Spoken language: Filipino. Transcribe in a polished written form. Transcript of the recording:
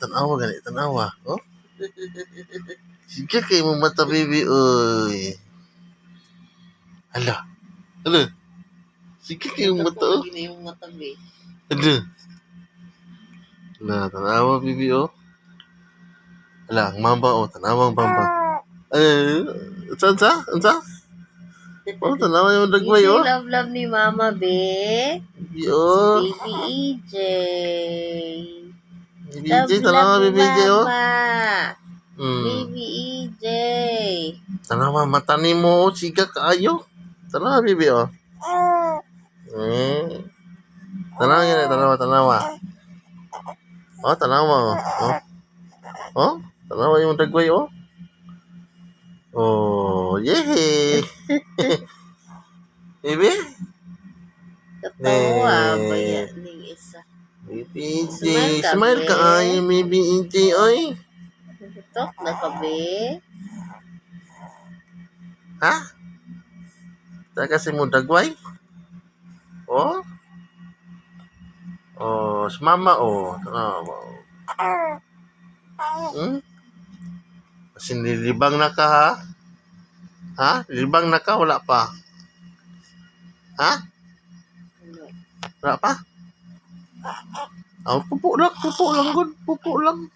tanawa gani, tanawa. Oh. Sige kay mo mata baby oy. Hala. Hala. Sige kay mo mata oh. Lagi na yung mata, be. Hala. Hala, tanawa baby oh. Hala, ang mamba oh, tanawa ang mamba. Unsa? Oh, tanawa yung dagway oh. Love ni Mama, be. Baby oh. Baby EJ. Baby EJ, tanawa baby EJ oh. Mama. Hmm. Baby EJ. Tanawa mata nimo oh, siga kaayo. Tanawa baby oh. Tanawa yan, tanawa. Oh, tanawa oh. Oh, tanawa yung dagway oh. Oh, yay! Baby? Katawa ba yan ng isa? Baby EJ. Smile Smile ka, ka be. ay, baby EJ oy. Talk na ka, be. Ha? Taka si mo dagway? Oh? Oh, si mama oh. Tanawa oh. Kasi nilibang na ka ha? Ha? Nilibang na ka? Wala pa? Ha? Wala pa? Oh, pupo lang good. Pupo lang.